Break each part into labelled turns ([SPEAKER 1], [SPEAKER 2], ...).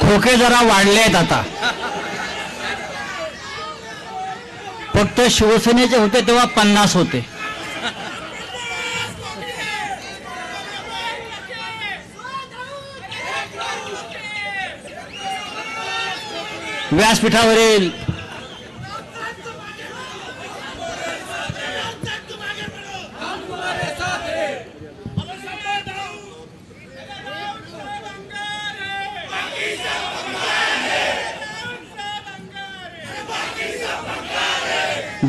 [SPEAKER 1] ठोके जरा वाढले आहेत आता. फक्त शिवसेनेचे होते तेव्हा 50 होते. व्यासपीठावरील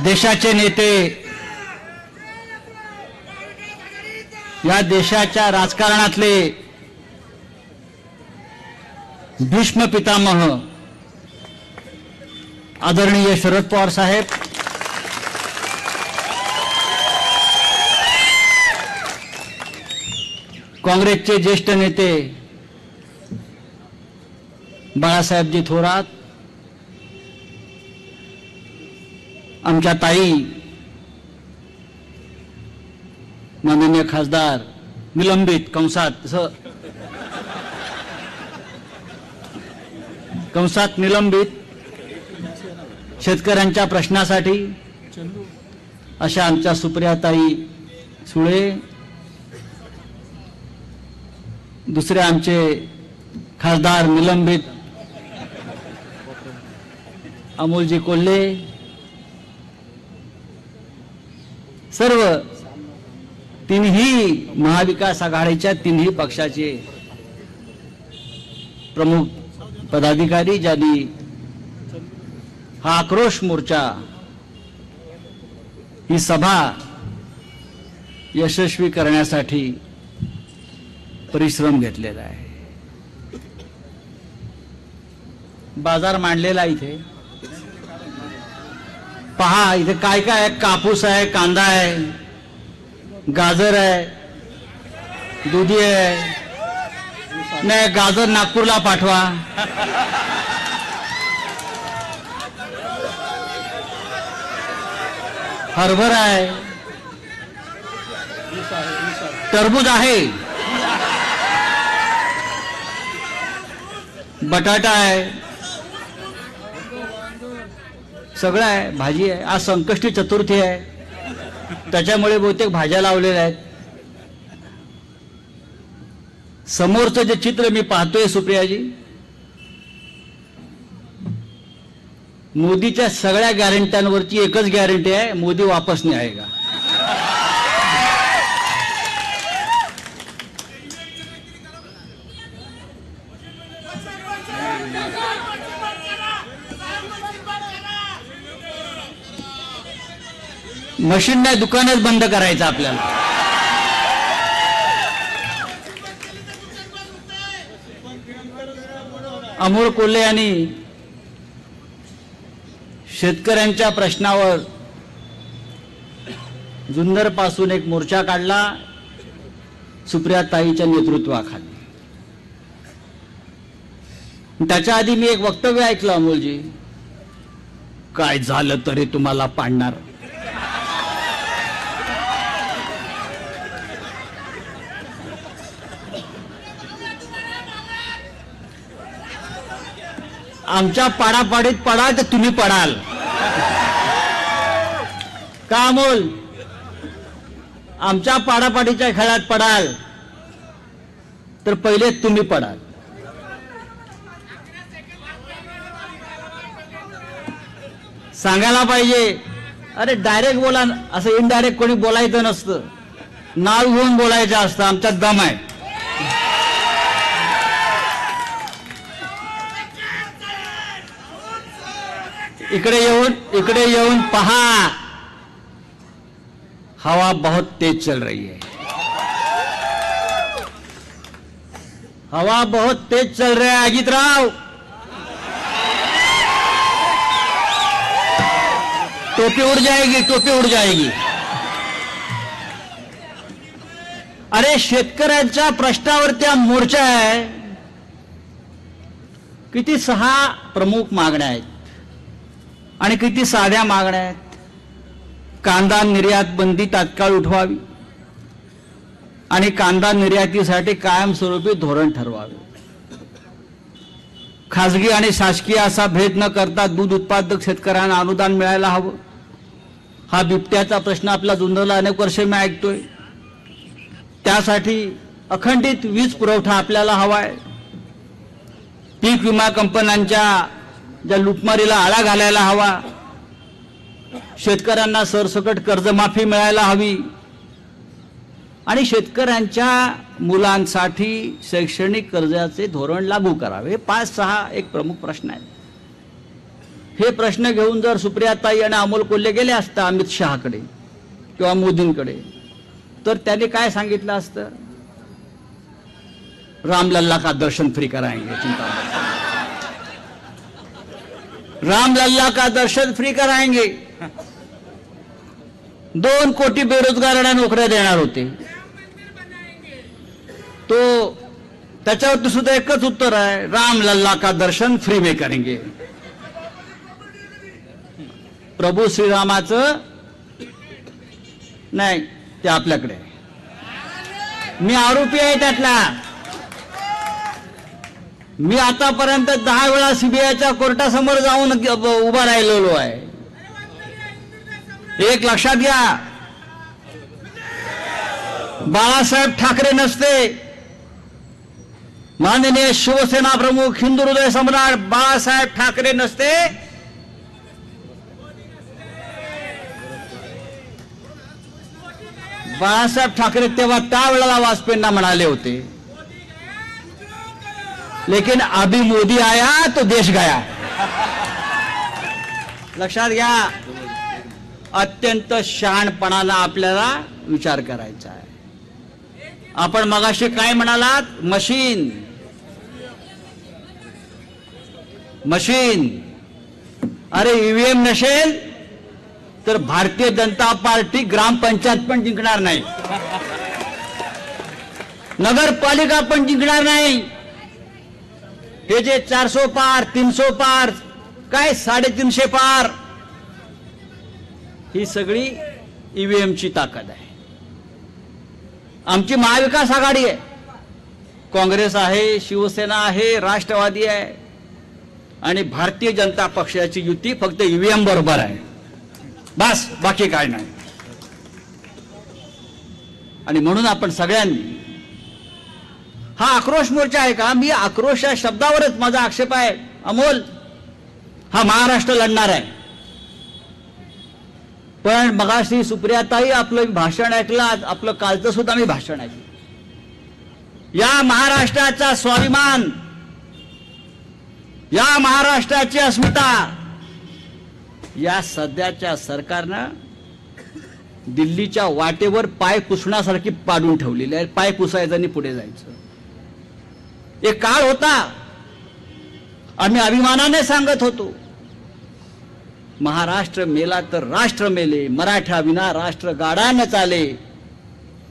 [SPEAKER 1] देशाचे नेते, या देशाच्या राजकारणातले भीष्म पितामह आदरणीय शरद पवार साहेब, काँग्रेसचे ज्येष्ठ नेते बाळासाहेबजी थोरात, आमच्या ताई माननीय खासदार निलंबित कंसात निलंबित शेतकऱ्यांच्या प्रश्नासाठी अशा आमच्या सुप्रियाताई सुळे, दुसरे आमचे खासदार निलंबित अमोलजी कोल्हे, सर्व तिन्ही महाविकास आघाडीच्या तिन्ही पक्षाचे प्रमुख पदाधिकारी ज्यांनी हा आक्रोश मोर्चा, ही सभा यशस्वी करण्यासाठी परिश्रम घेतलेला आहे. बाजार मांडलेला इथे पहा. इथे काय काय आहे? कापूस आहे, कांदा आहे, गाजर आहे, दुधी आहे. नाही, गाजर नागपूरला पाठवा. हरभरा आहे, टरबूज आहे, बटाटा आहे, सगळं आहे, भाजी आहे. आज संकष्टी चतुर्थी आहे, त्याच्यामुळे बहुतेक भाज्या लावलेल्या आहेत. समोरचं जे चित्र मी पाहतोय सुप्रियाजी, मोदीच्या सगळ्या गॅरंट्यांवरची एकच गॅरंटी आहे, मोदी वापस नाही आएगा. मशीन नाही, दुकानच बंद करायचं आपल्याला. अमोल कोल्हे यांनी शेतकऱ्यांच्या प्रश्नावर जुन्नर पासून एक मोर्चा काढला सुप्रियाताईच्या नेतृत्वाखाली. त्याच्या आधी मी एक वक्तव्य ऐकलं अमोलजी, काय झालं तरी तुम्हाला पाडणार. आमच्या पाडापाडीत पडाल तर तुम्ही पडाल का अमोल? आमच्या पाडापाडीच्या खेळात पडाल तर पहिले तुम्ही पडाल. सांगायला पाहिजे, अरे डायरेक्ट बोला, असं इनडायरेक्ट कोणी बोलायचं नसतं, नाव घेऊन बोलायचं असतं. आमच्यात दम आहे. इकडे येऊन पहा, हवा बहुत तेज चल रही है. हवा बहुत तेज चल रहा है अजितराव. टोपी उड़ जाएगी, टोपी उड़ जाएगी. अरे शेतकऱ्यांच्या प्रश्नावरती मोर्चा आहे. किती 6 प्रमुख मागण्या आहेत आणि किती साध्या मागण्या आहेत. कांदा निर्यात बंदी तात्काळ उठवावी आणि कांदा निर्यातीसाठी कायमस्वरूपी धोरण ठरवावे. खाजगी आणि शासकीय असा भेद न करता दूध उत्पादक शेतकऱ्यांना अनुदान मिळायला हवं. हा बिबट्याचा प्रश्न आपला जुंधळला अनेक वर्षे मी ऐकतोय. त्यासाठी अखंडित वीज पुरवठा आपल्याला हवा आहे. पीक विमा कंपन्यांच्या ज्या लुटमारीला आळा घालायला हवा. शेतकऱ्यांना सरसकट कर्जमाफी मिळायला हवी आणि शेतकऱ्यांच्या मुलांसाठी शैक्षणिक कर्जाचे धोरण लागू करावे. हे 5-6 एक प्रमुख प्रश्न आहेत. हे प्रश्न घेऊन जर सुप्रियाताई आणि अमोल कोल्हे गेले असता अमित शहाकडे किंवा मोदींकडे, तर त्यांनी काय सांगितलं असतं? रामलल्ला का दर्शन फ्री कराएंगे, चिंता मत. रामलल्ला का दर्शन फ्री कराएंगे. 2 कोटी बेरोजगारांना नोकऱ्या देणार होते. तो त्याच्यावरती सुद्धा एकच उत्तर आहे, रामलल्ला का दर्शन फ्री में करेंगे. प्रभू श्रीरामाचं नाही, ते आपल्याकडे. मी आरोपी आहे त्यातला. मी आतापर्यंत 10 वेळा सीबीआयच्या कोर्टासमोर जाऊन उभा राहिलेलो आहे. एक लक्षात घ्या, बाळासाहेब ठाकरे नसते, माननीय शिवसेना प्रमुख हिंदू हृदय सम्राट बाळासाहेब ठाकरे नसते, बाळासाहेब ठाकरे तेव्हा त्यावेळेला वाजपेयींना म्हणाले होते, लेकिन अभी मोदी आया तो देश गया. लक्षात घ्या, अत्यंत शहाणपणाला आपल्याला विचार करायचा आहे. आपण मगाशी काय म्हणालात? मशीन. अरे ईव्हीएम नसेल तर भारतीय जनता पार्टी ग्रामपंचायत पण जिंकणार नाही, नगरपालिका पण जिंकणार नाही. हे जे 400 पार, 300 पार, काय 350 पार, ही सगळी ईव्हीएमची ताकद आहे. आमची महाविकास आघाडी आहे, काँग्रेस आहे, शिवसेना आहे, राष्ट्रवादी आहे आणि भारतीय जनता पक्षाची युती फक्त ईव्हीएम बरोबर आहे, बस, बाकी काय नाही. आणि म्हणून आपण सगळ्यांनी, हा आक्रोश मोर्चा आहे का? मी आक्रोश या शब्दावरच माझा आक्षेप आहे. अमोल, हा महाराष्ट्र लढणार आहे. पण मगाशी सुप्रियाताई आपलं भाषण ऐकलं, आपलं कालचं सुद्धा मी भाषण ऐकलं. या महाराष्ट्राचा स्वाभिमान, या महाराष्ट्राची अस्मिता या सध्याच्या सरकारनं दिल्लीच्या वाटेवर पाय पुसण्यासारखी पाडून ठेवलेली आहे. पाय पुसायचं आणि पुढे जायचं. एक काळ होता, आम्ही अभिमानाने सांगत होतो, महाराष्ट्र मेला तर राष्ट्र मेले, मराठा विना राष्ट्र गाडा न चाले,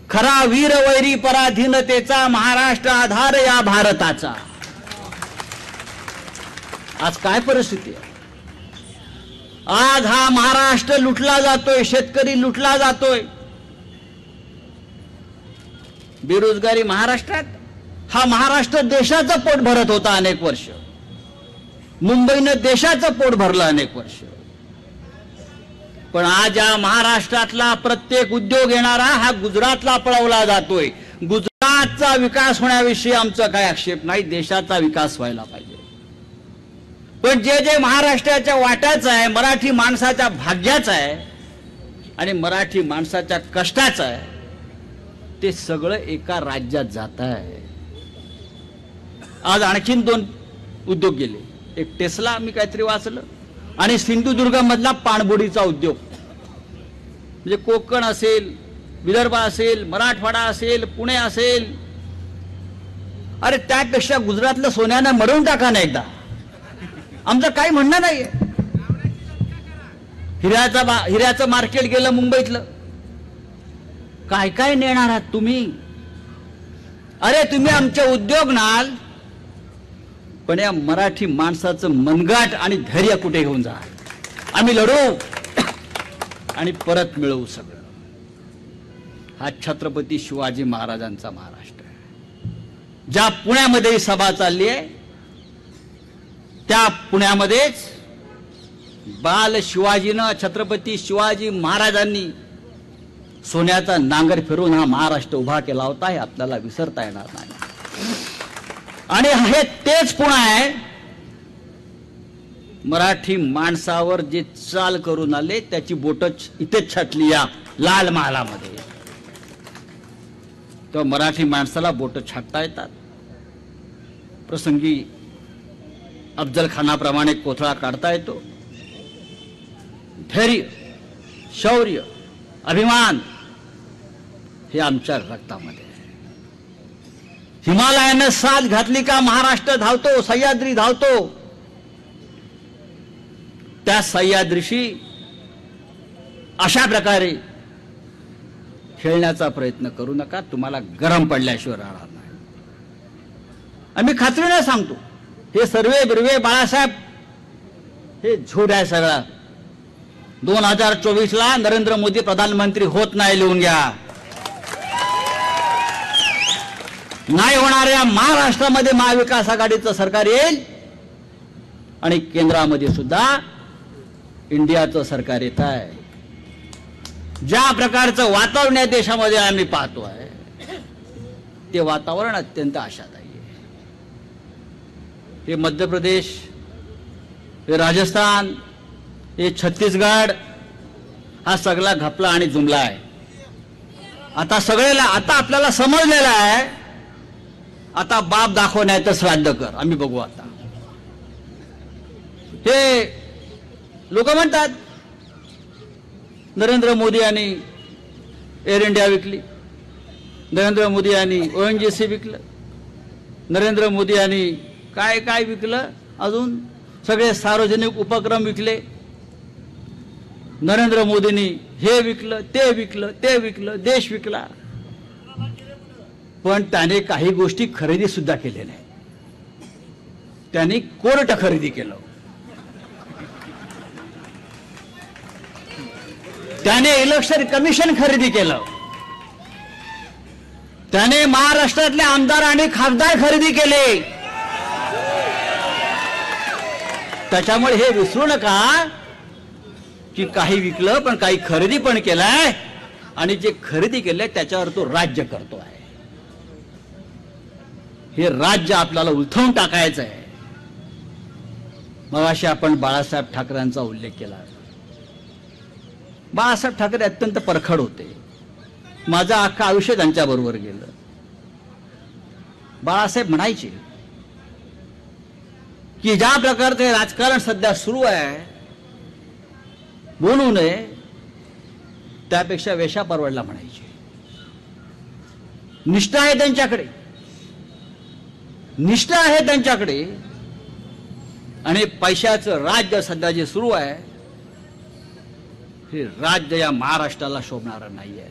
[SPEAKER 1] खरा वीर वैरी पराधीनतेचा, महाराष्ट्र आधार या भारताचा. आज काय परिस्थिती आहे? आज हा महाराष्ट्र लुटला जातोय, शेतकरी लुटला जातोय. बेरोजगारी महाराष्ट्रात, हा महाराष्ट्र देशाचं पोट भरत होता अनेक वर्ष. मुंबईनं देशाचं पोट भरलं अनेक वर्ष. पण आज या महाराष्ट्रातला प्रत्येक उद्योग येणारा हा गुजरातला पळवला जातोय. गुजरातचा विकास होण्याविषयी आमचा काय आक्षेप नाही, देशाचा विकास व्हायला पाहिजे. पण जे जे महाराष्ट्राच्या वाट्याचं आहे, मराठी माणसाच्या भाग्याचं आहे आणि मराठी माणसाच्या कष्टाचं आहे, ते सगळं एका राज्यात जात आहे. आज आणखीन 2 उद्योग गेले. एक टेस्ला मी काहीतरी वाचलं, आणि सिंधुदुर्ग मधला पाणबुडीचा उद्योग. म्हणजे कोकण असेल, विदर्भ असेल, मराठवाडा असेल, पुणे असेल, अरे त्यापेक्षा गुजरातलं सोन्यानं मरवून टाका ना एकदा. आमचं काही म्हणणं नाहीये. हिऱ्याचं मार्केट गेलं मुंबईतलं, काय काय नेणार आहात तुम्ही? अरे तुम्ही आमचे उद्योग नाल, पण या मराठी माणसाचं मनगाट आणि धैर्य कुठे घेऊन जा. आम्ही लढू आणि परत मिळवू सगळं. हा छत्रपती शिवाजी महाराजांचा महाराष्ट्र आहे. ज्या पुण्यामध्ये सभा चालली आहे, त्या पुण्यामध्येच बाल शिवाजीनं, छत्रपती शिवाजी महाराजांनी सोन्याचा नांगर फिरून हा महाराष्ट्र उभा केला होता, हे आपल्याला विसरता येणार नाही. आणि हे तेच पुणे आहे मराठी माणसावर जे चाल करून आले त्याची बोटं इथेच छाटली या लाल महालामध्ये. तर मराठी माणसाला बोटं छाटता येतात. प्रसंगी अफजल खानाप्रमाणे कोथळा काढता येतो. धैर्य, शौर्य, अभिमान हे आमच्या रक्तामध्ये आहे. हिमालयानं साथ घातली का महाराष्ट्र धावतो, सह्याद्री धावतो. त्या सह्याद्रीशी अशा प्रकारे खेळण्याचा प्रयत्न करू नका, तुम्हाला गरम पडल्याशिवाय राहणार नाही. आम्ही खात्रीने सांगतो, हे सर्वे बिर्वे बाळासाहेब हे झोड आहे सगळा. 2024ला नरेंद्र मोदी प्रधानमंत्री होत नाही, लिहून घ्या. नाही होणाऱ्या महाराष्ट्रामध्ये महाविकास आघाडीचं सरकार येईल आणि केंद्रामध्ये सुद्धा इंडियाचं सरकार येत आहे. ज्या प्रकारचं वातावरण या देशामध्ये आम्ही पाहतो आहे ते वातावरण अत्यंत आशादायी आहे. हे मध्य प्रदेश, हे राजस्थान, हे छत्तीसगड हा सगळा घपला आणि जुमला आहे. आता आपल्याला समजलेलं आहे, आता बाप दाखवण्याचं श्राद्ध कर. आम्ही बघू आता. हे लोक म्हणतात नरेंद्र मोदी यांनी एअर इंडिया विकली, नरेंद्र मोदी यांनी ONGC विकलं, नरेंद्र मोदी यांनी काय काय विकलं, अजून सगळे सार्वजनिक उपक्रम विकले. नरेंद्र मोदींनी हे विकलं, ते विकलं, ते विकलं, देश विकला. पण त्याने काही गोष्टी खरेदी सुद्धा केलेल्या नाही. त्यांनी कोर्ट खरेदी केलं, त्याने इलेक्शन कमिशन खरेदी केलं, त्याने महाराष्ट्रातले आमदार आणि खासदार खरेदी केले. त्याच्यामुळे हे विसरू नका की काही विकलं पण काही खरेदी पण केलाय, आणि जे खरेदी केलंय त्याच्यावर तो राज्य करतो आहे. हे राज्य आपल्याला उलथवून टाकायचं आहे. मगाशी आपण बाळासाहेब ठाकरेंचा उल्लेख केला. बाळासाहेब ठाकरे अत्यंत परखड होते. माझं अख्खं आयुष्य त्यांच्याबरोबर गेलं. बाळासाहेब म्हणायचे की ज्या प्रकारचे राजकारण सध्या सुरू आहे, बोलू नये, त्यापेक्षा वेशा परवडला म्हणायचे. निष्ठा आहे त्यांच्याकडे, निष्ठा आहे त्यांच्याकडे. आणि पैशाचं राज्य सध्या जे सुरू आहे हे राज्य या महाराष्ट्राला शोभणारं नाही आहे.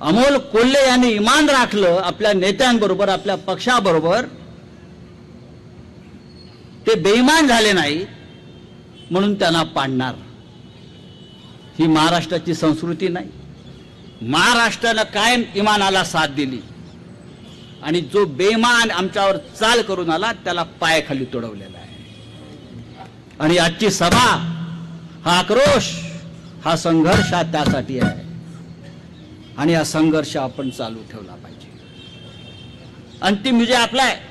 [SPEAKER 1] अमोल कोल्हे यांनी इमान राखलं आपल्या नेत्यांबरोबर, आपल्या पक्षाबरोबर. ते बेईमान झाले नाही म्हणून त्यांना पाडणार, ही महाराष्ट्राची संस्कृती नाही. महाराष्ट्रानं कायम इमानाला साथ दिली आणि जो बेईमान आमच्यावर चाल करून आला त्याला पायाखाली तोडवलेला आहे. आणि आजची सभा, हा आक्रोश, हा संघर्ष त्यासाठी आहे. आणि हा संघर्ष आपण चालू ठेवला पाहिजे. अंतिम विजय आपला आहे.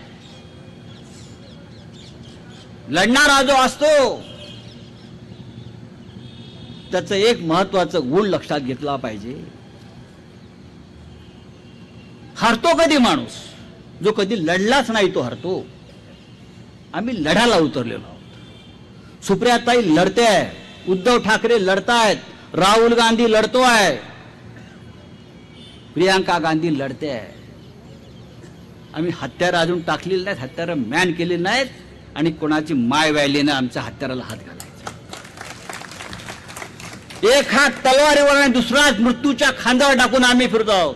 [SPEAKER 1] लढणारा जो असतो त्याचं एक महत्वाचं गुण लक्षात घेतला पाहिजे. हरतो कधी माणूस? जो कधी लढलाच नाही तो हरतो. आम्ही लढायला उतरलेलो आहोत. सुप्रियाताई लढते आहे, उद्धव ठाकरे लढतायत, राहुल गांधी लढतोय, प्रियांका गांधी लढते आहे. आम्ही हत्यारं अजून टाकलेली नाहीत, हत्यारं मॅन केली नाहीत, आणि कोणाची माय व्यायली नाही आमच्या हत्याराला हात घालायचा. एक हात तलवारीवर आणि दुसरा मृत्यूच्या खांद्यावर टाकून आम्ही फिरतो आहोत.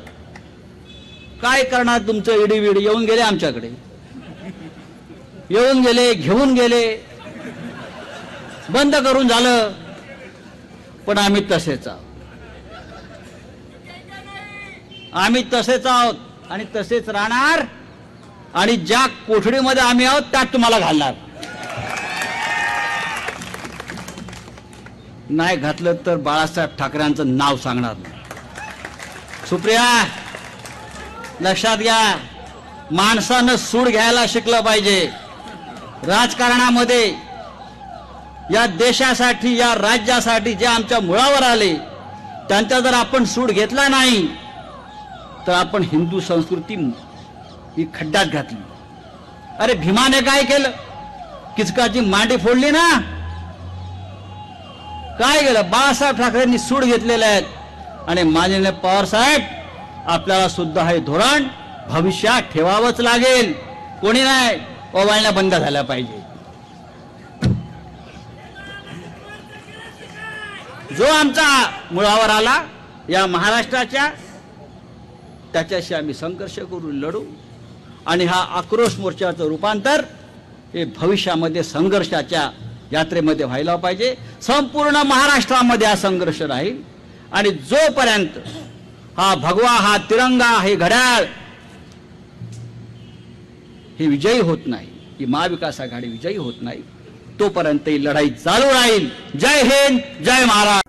[SPEAKER 1] काय करणार तुमचं इडीविडी? येऊन गेले आमच्याकडे, येऊन गेले, घेऊन गेले, बंद करून झालं. पण आम्ही तसेच आहोत, आम्ही तसेच आहोत आणि तसेच राहणार. आणि ज्या कोठडीमध्ये आम्ही आहोत त्यात तुम्हाला घालणार. नाही घातलं तर बाळासाहेब ठाकरेंचं नाव सांगणार नाही. सुप्रिया, लक्षात घ्या, माणसानं सूड घ्यायला शिकलं पाहिजे. राजकारणामध्ये या देशासाठी, या राज्यासाठी जे आमच्या मुळावर आले त्यांचा जर आपण सूड घेतला नाही तर आपण हिंदू संस्कृती ही खड्ड्यात घातली. अरे भीमाने काय केलं? किचकाची मांडी फोडली ना. काय केलं? बाळासाहेब ठाकरेंनी सूड घेतलेले आहेत. आणि माननीय पवार साहेब, आपल्याला सुद्धा हे धोरण भविष्यात ठेवावंच लागेल. कोणी नाही ओवाळण्या बंद झाल्या पाहिजे. जो आमचा मुळावर आला या महाराष्ट्राच्या, त्याच्याशी आम्ही संघर्ष करू, लढू. आणि हा आक्रोश मोर्चाचं रूपांतर हे भविष्यामध्ये संघर्षाच्या यात्रेमध्ये व्हायला पाहिजे. संपूर्ण महाराष्ट्रामध्ये हा संघर्ष राहील. आणि जोपर्यंत हा भगवा, हा तिरंगा, हे घड्याळ हे विजयी होत नाही, ही महाविकास आघाडी विजयी होत नाही, तोपर्यंत ही लढाई चालू राहील. जय हिंद, जय महाराष्ट्र.